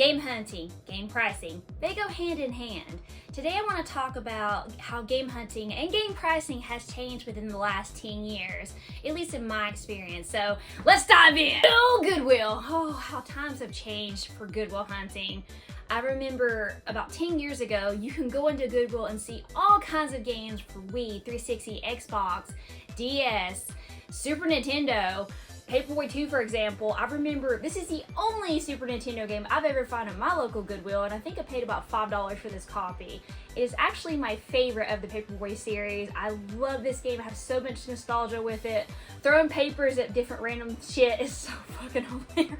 Game hunting, game pricing, they go hand in hand. Today I want to talk about how game hunting and game pricing has changed within the last 10 years, at least in my experience. So let's dive in. Oh, Goodwill. Oh, how times have changed for Goodwill hunting. I remember about 10 years ago, you can go into Goodwill and see all kinds of games for Wii, 360, Xbox, DS, Super Nintendo, Paperboy 2, for example. I remember this is the only Super Nintendo game I've ever found at my local Goodwill, and I think I paid about $5 for this copy. It is actually my favorite of the Paperboy series. I love this game. I have so much nostalgia with it. Throwing papers at different random shit is so fucking hilarious.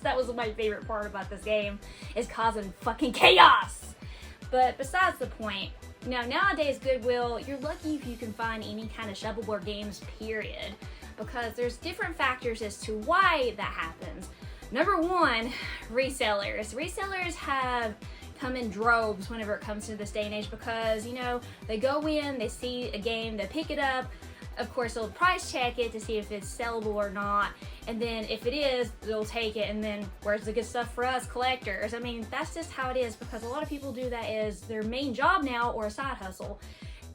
That was my favorite part about this game, is causing fucking chaos. But besides the point, nowadays Goodwill, you're lucky if you can find any kind of shovelware games, period. Because there's different factors as to why that happens. Number one, resellers. Resellers have come in droves whenever it comes to this day and age because, they go in, they see a game, they pick it up. Of course, they'll price check it to see if it's sellable or not. And then if it is, they'll take it. And then where's the good stuff for us collectors? I mean, that's just how it is because a lot of people do that as their main job now or a side hustle.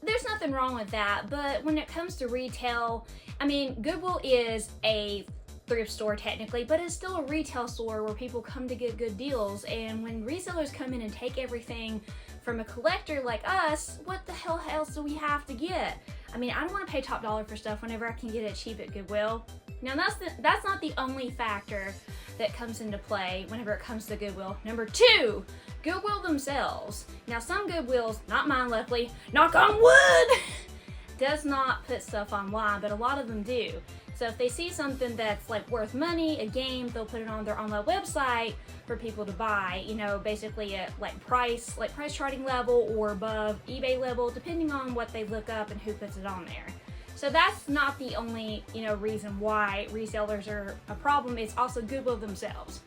There's nothing wrong with that, but when it comes to retail, Goodwill is a thrift store technically, but it's still a retail store where people come to get good deals. And when resellers come in and take everything from a collector like us, what the hell else do we have to get? I don't want to pay top dollar for stuff whenever I can get it cheap at Goodwill. Now that's not the only factor that comes into play whenever it comes to Goodwill. Number two, Goodwill themselves. Now some Goodwills, not mine luckily, knock on wood, does not put stuff online, but a lot of them do. So if they see something that's like worth money, a game, they'll put it on their online website for people to buy, basically at price charting level or above eBay level, depending on what they look up and who puts it on there. So that's not the only, reason why resellers are a problem. It's also Goodwill themselves.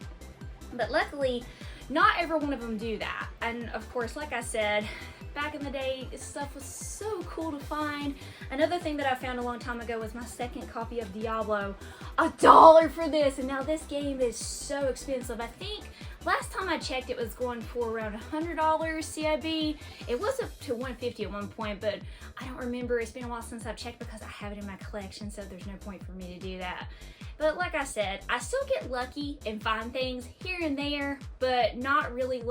But luckily, not every one of them do that. And of course, like I said, back in the day, this stuff was so cool to find. Another thing that I found a long time ago was my second copy of Diablo. $1 for this, and now this game is so expensive. I think last time I checked it was going for around $100 CIB. It was up to $150 at one point, but I don't remember. It's been a while since I've checked because I have it in my collection, so there's no point for me to do that. But like I said, I still get lucky and find things here and there, but not really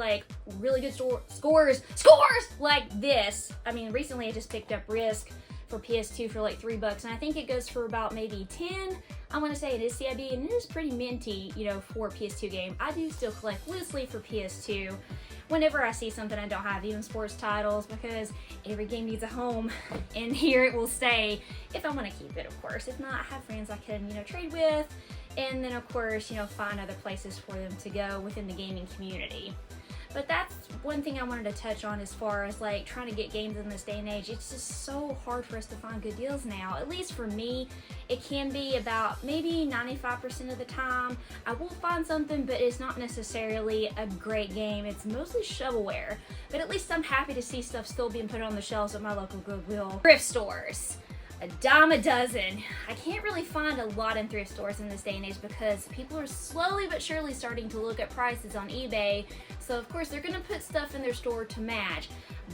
really good scores like this. Recently I just picked up Risk for PS2 for like $3, and I think it goes for about maybe 10. I want to say it is CIB, and it is pretty minty, for a PS2 game. I do still collect loosely for PS2 whenever I see something I don't have, even sports titles, because every game needs a home, and here it will stay if I want to keep it, of course. If not, I have friends I can, trade with, and then of course, find other places for them to go within the gaming community. But that's one thing I wanted to touch on as far as trying to get games in this day and age. It's just so hard for us to find good deals now. At least for me, it can be about maybe 95% of the time. I will find something, but it's not necessarily a great game. It's mostly shovelware. But at least I'm happy to see stuff still being put on the shelves at my local Goodwill. Thrift stores. A dime a dozen. I can't really find a lot in thrift stores in this day and age because people are slowly but surely starting to look at prices on eBay. So of course they're gonna put stuff in their store to match.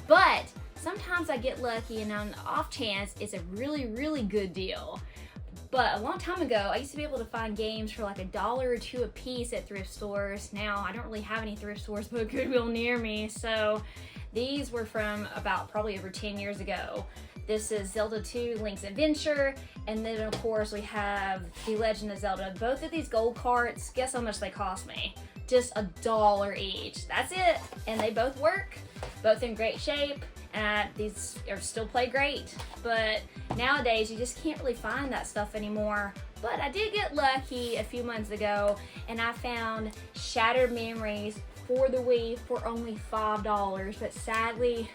But sometimes I get lucky and on the off chance it's a really, really good deal. But a long time ago, I used to be able to find games for like $1 or $2 a piece at thrift stores. Now I don't really have any thrift stores but Goodwill near me. So these were from about probably over 10 years ago. This is Zelda 2, Link's Adventure, and then of course we have The Legend of Zelda. Both of these gold carts, guess how much they cost me? Just $1 each. That's it, and they both work, both in great shape, and these are still play great. But nowadays you just can't really find that stuff anymore. But I did get lucky a few months ago, and I found Shattered Memories for the Wii for only $5, but sadly,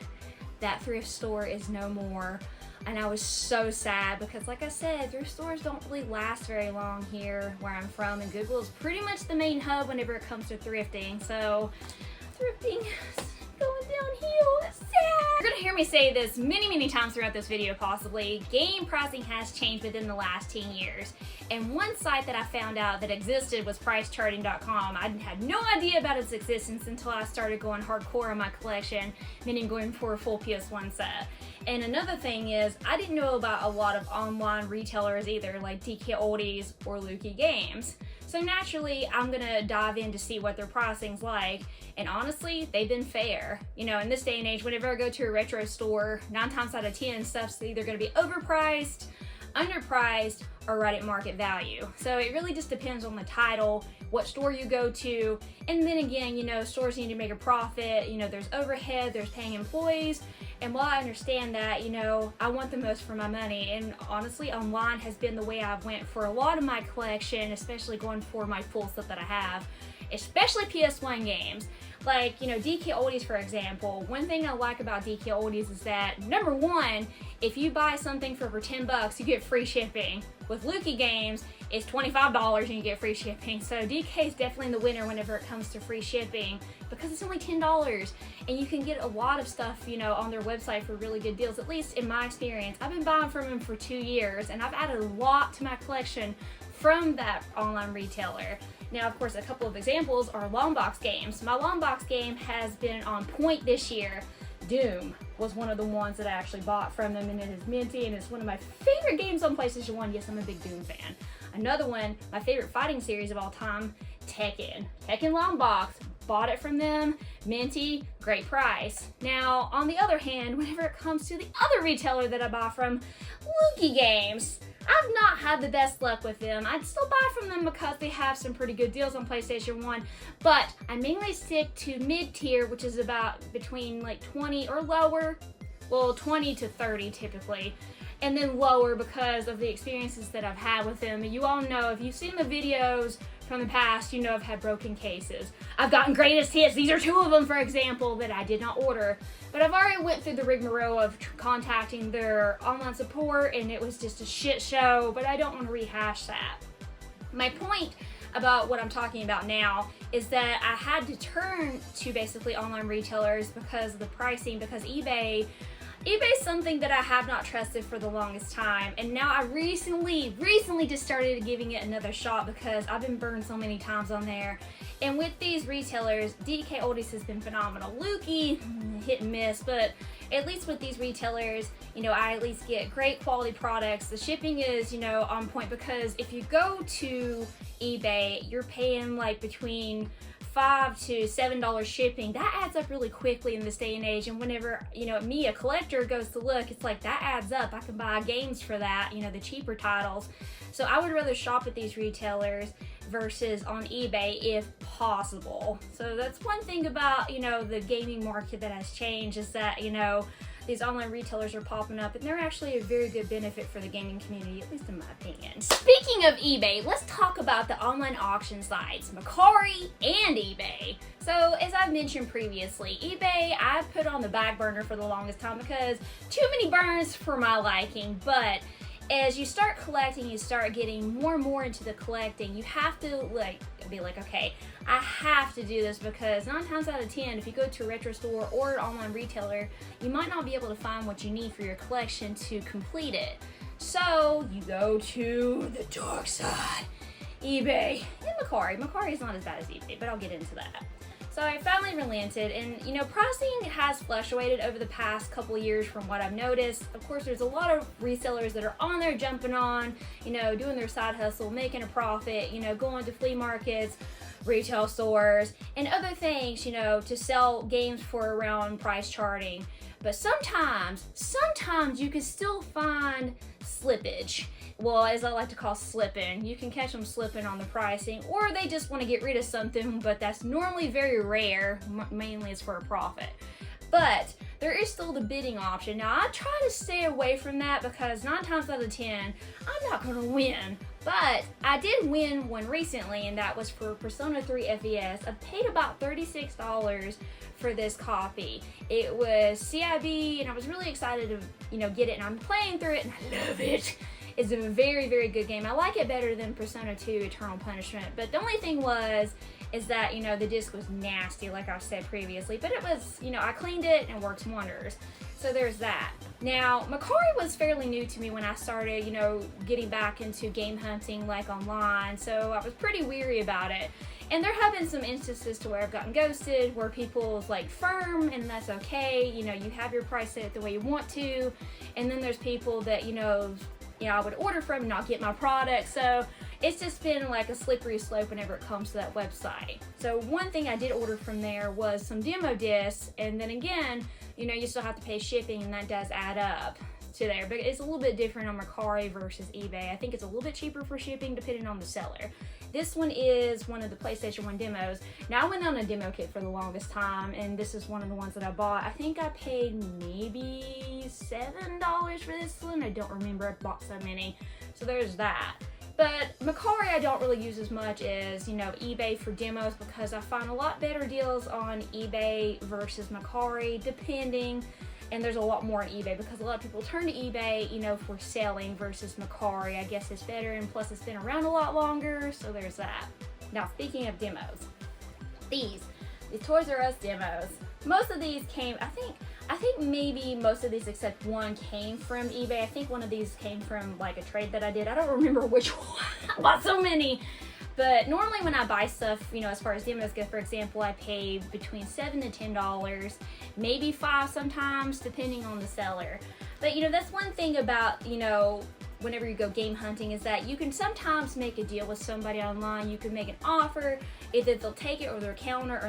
that thrift store is no more, and I was so sad because like I said, thrift stores don't really last very long here where I'm from, and Goodwill is pretty much the main hub whenever it comes to thrifting. So thrifting is going downhill. sad. You're gonna hear me say this many times throughout this video possibly. Game pricing has changed within the last 10 years. And one site that I found out that existed was pricecharting.com. I had no idea about its existence until I started going hardcore on my collection, meaning going for a full PS1 set. And another thing is, I didn't know about a lot of online retailers either, like DK Oldies or Lukey Games. So naturally, I'm gonna dive in to see what their pricing's like. And honestly, they've been fair. You know, in this day and age, whenever I go to a retro store, 9 times out of 10, stuff's either gonna be overpriced, underpriced, or right at market value. So it really just depends on the title, what store you go to, and then again, you know, stores need to make a profit, you know, there's overhead, there's paying employees, and while I understand that, you know, I want the most for my money, and honestly, online has been the way I've went for a lot of my collection, especially going for my full stuff that I have, especially PS1 games. Like, you know, DK Oldies, for example, one thing I like about DK Oldies is that, number one, if you buy something for over 10 bucks, you get free shipping. With Lukey Games, it's $25 and you get free shipping. So DK is definitely the winner whenever it comes to free shipping because it's only $10 and you can get a lot of stuff, you know, on their website for really good deals, at least in my experience. I've been buying from them for 2 years and I've added a lot to my collection from that online retailer. Now, of course, a couple of examples are long box games. My long box game has been on point this year. Doom was one of the ones that I actually bought from them, and it is minty, and it's one of my favorite games on PlayStation 1. Yes, I'm a big Doom fan. Another one, my favorite fighting series of all time, Tekken. Tekken long box, bought it from them, minty, great price. Now, on the other hand, whenever it comes to the other retailer that I buy from, Lukey Games, I've not had the best luck with them. I'd still buy from them because they have some pretty good deals on PlayStation 1, but I mainly stick to mid-tier, which is about between like 20 or lower, well, 20 to 30 typically, and then lower because of the experiences that I've had with them. You all know, if you've seen the videos from the past, you know I've had broken cases. I've gotten greatest hits. These are 2 of them, for example, that I did not order. But I've already went through the rigmarole of contacting their online support, and it was just a shit show, but I don't want to rehash that. My point about what I'm talking about now is that I had to turn to basically online retailers because of the pricing, because eBay's something that I have not trusted for the longest time, and now I recently just started giving it another shot because I've been burned so many times on there. And with these retailers, DK Oldies has been phenomenal. Lukey, hit and miss, but at least with these retailers, you know, I at least get great quality products. The shipping is, you know, on point because if you go to eBay, you're paying like between $5 to $7 shipping. That adds up really quickly in this day and age, and whenever, you know, me, a collector, goes to look, it's like that adds up. I can buy games for that, you know, the cheaper titles. So I would rather shop at these retailers versus on eBay if possible. So that's one thing about, you know, the gaming market that has changed, is that, you know, these online retailers are popping up, and they're actually a very good benefit for the gaming community, at least in my opinion. Speaking of eBay, let's talk about the online auction sites, Mercari and eBay. So as I've mentioned previously, eBay I've put on the back burner for the longest time because too many burns for my liking, but as you start collecting, you start getting more and more into the collecting, you have to be like, okay, I have to do this because 9 times out of 10, if you go to a retro store or an online retailer, you might not be able to find what you need for your collection to complete it. So you go to the dark side, eBay and Mercari. Mercari is not as bad as eBay, but I'll get into that. So I finally relented, and you know, pricing has fluctuated over the past couple years from what I've noticed. Of course, there's a lot of resellers that are on there jumping on, you know, doing their side hustle, making a profit, you know, going to flea markets, retail stores, and other things, you know, to sell games for around price charting. But sometimes you can still find slippage. Well, as I like to call slipping. You can catch them slipping on the pricing, or they just want to get rid of something, but that's normally very rare, mainly it's for a profit. But there is still the bidding option. Now, I try to stay away from that because 9 times out of 10, I'm not going to win. But I did win one recently, and that was for Persona 3 FES. I paid about $36 for this copy. It was CIB, and I was really excited to, you know, get it, and I'm playing through it, and I love it. It's a very, very good game. I like it better than Persona 2 Eternal Punishment, but the only thing was, is that, you know, the disc was nasty, like I said previously, but it was, you know, I cleaned it and it works wonders. So there's that. Now, Macari was fairly new to me when I started, you know, getting back into game hunting like online, so I was pretty weary about it. And there have been some instances to where I've gotten ghosted, where people's like firm, and that's okay. You know, you have your price set the way you want to. And then there's people that, you know, I would order from and not get my product. So it's just been like a slippery slope whenever it comes to that website. So one thing I did order from there was some demo discs, and then again, you know, you still have to pay shipping, and that does add up to there. But it's a little bit different on Mercari versus eBay. I think it's a little bit cheaper for shipping depending on the seller. This one is one of the PlayStation 1 demos. Now, I went on a demo kit for the longest time, and this is one of the ones that I bought. I think I paid maybe $7 for this one. I don't remember, I bought so many. So there's that. But Macari I don't really use as much as, you know, eBay for demos, because I find a lot better deals on eBay versus Macari, depending. And there's a lot more on eBay because a lot of people turn to eBay, you know, for selling, versus Macari. I guess it's better, and plus it's been around a lot longer, so there's that. Now, speaking of demos, these Toys R Us demos, most of these came, I think maybe most of these except one came from eBay. I think one of these came from like a trade that I did. I don't remember which one. I bought so many. But normally when I buy stuff, you know, as far as demos go, for example, I pay between $7 to $10, maybe $5 sometimes, depending on the seller. But, you know, that's one thing about, you know, whenever you go game hunting, is that you can sometimes make a deal with somebody online. You can make an offer, either they'll take it or they'll counter,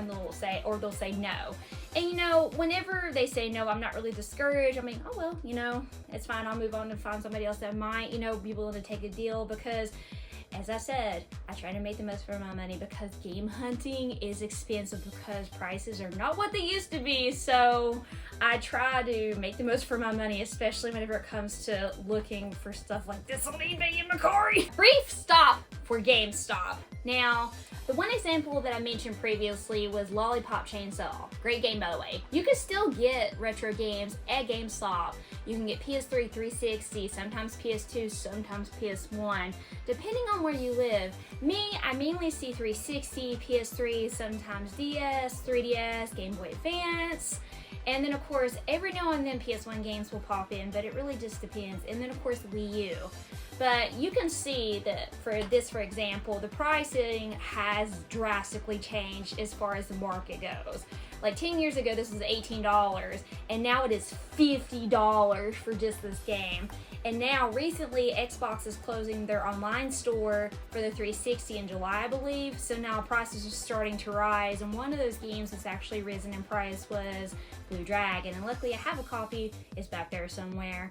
or they'll say no. And, you know, whenever they say no, I'm not really discouraged. I mean, oh well, you know, it's fine. I'll move on and find somebody else that might, you know, be willing to take a deal, because as I said, I try to make the most for my money, because game hunting is expensive, because prices are not what they used to be. So I try to make the most for my money, especially whenever it comes to looking for stuff like this on eBay and Macari. Brief stop for GameStop. Now, the one example that I mentioned previously was Lollipop Chainsaw. Great game, by the way. You can still get retro games at GameStop. You can get PS3, 360, sometimes PS2, sometimes PS1, depending on where you live. Me, I mainly see 360, PS3, sometimes DS, 3DS, Game Boy Advance. And then, of course, every now and then PS1 games will pop in, but it really just depends. And then, of course, Wii U. But you can see that for this, for example, the pricing has drastically changed as far as the market goes. Like 10 years ago, this was $18, and now it is $50 for just this game. And now, recently, Xbox is closing their online store for the 360 in July, I believe. So now prices are starting to rise, and one of those games that's actually risen in price was Blue Dragon. And luckily, I have a copy. It's back there somewhere.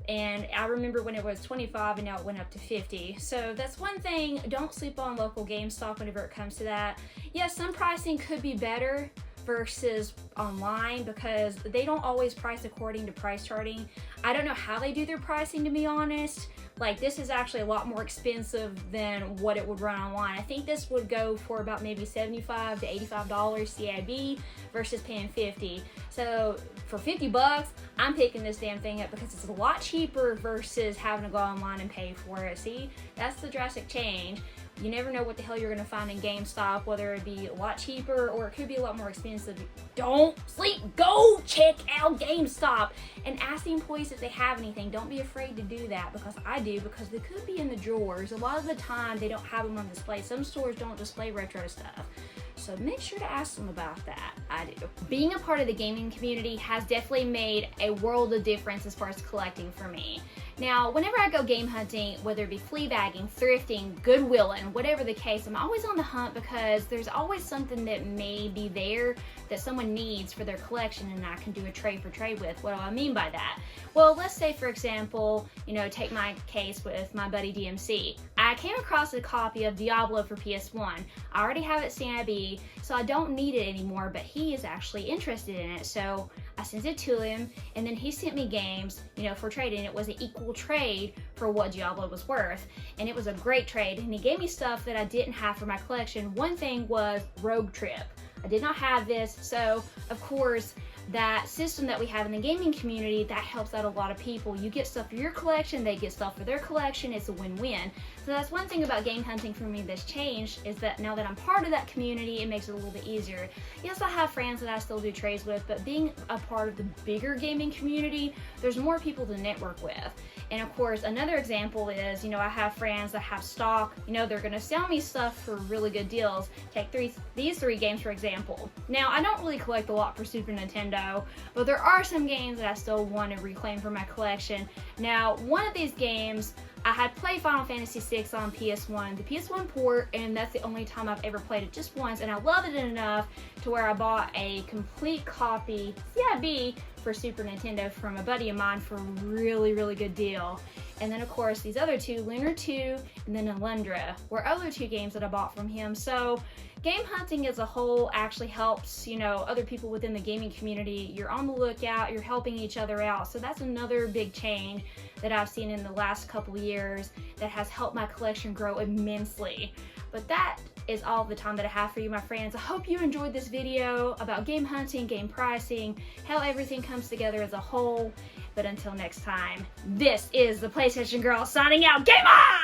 And I remember when it was $25 and now it went up to $50. So that's one thing. Don't sleep on local GameStop whenever it comes to that. Yes, some pricing could be better versus online, because they don't always price according to price charting. I don't know how they do their pricing, to be honest. Like, this is actually a lot more expensive than what it would run online. I think this would go for about maybe $75 to $85 CIB versus paying $50. So for $50, I'm picking this damn thing up because it's a lot cheaper versus having to go online and pay for it. See, that's the drastic change. You never know what the hell you're going to find in GameStop, whether it be a lot cheaper or it could be a lot more expensive. Don't sleep. Go check out GameStop and ask the employees if they have anything. Don't be afraid to do that, because I do, because they could be in the drawers. A lot of the time, they don't have them on display. Some stores don't display retro stuff. So make sure to ask them about that. I do. Being a part of the gaming community has definitely made a world of difference as far as collecting for me. Now, whenever I go game hunting, whether it be flea bagging, thrifting, Goodwilling, whatever the case, I'm always on the hunt, because there's always something that may be there that someone needs for their collection and I can do a trade for trade with. What do I mean by that? Well, let's say, for example, you know, take my case with my buddy DMC. I came across a copy of Diablo for PS1. I already have it CIB, so I don't need it anymore, but he is actually interested in it. So I sent it to him, and then he sent me games, you know, for trading. It was an equal trade for what Diablo was worth, and it was a great trade. And he gave me stuff that I didn't have for my collection. One thing was Rogue Trip. I did not have this, so of course that system that we have in the gaming community, that helps out a lot of people. You get stuff for your collection, they get stuff for their collection, it's a win-win. So that's one thing about game hunting for me that's changed, is that now that I'm part of that community, it makes it a little bit easier. Yes, I have friends that I still do trades with, but being a part of the bigger gaming community, there's more people to network with. And of course, another example is, I have friends that have stock, they're gonna sell me stuff for really good deals. Take these three games for example. Now, I don't really collect a lot for Super Nintendo, but there are some games that I still want to reclaim for my collection. Now, one of these games, I had played Final Fantasy VI on PS1, the PS1 port, and that's the only time I've ever played it, just once, and I loved it enough to where I bought a complete copy, CIB, for Super Nintendo from a buddy of mine for a really, really good deal. And then of course these other two, Lunar 2 and then Alundra, were other two games that I bought from him. So game hunting as a whole actually helps, other people within the gaming community. You're on the lookout, you're helping each other out. So that's another big change that I've seen in the last couple of years that has helped my collection grow immensely. But that is all the time that I have for you, my friends. I hope you enjoyed this video about game hunting, game pricing, how everything comes together as a whole. But until next time, this is the PlayStation Girl signing out. Game on!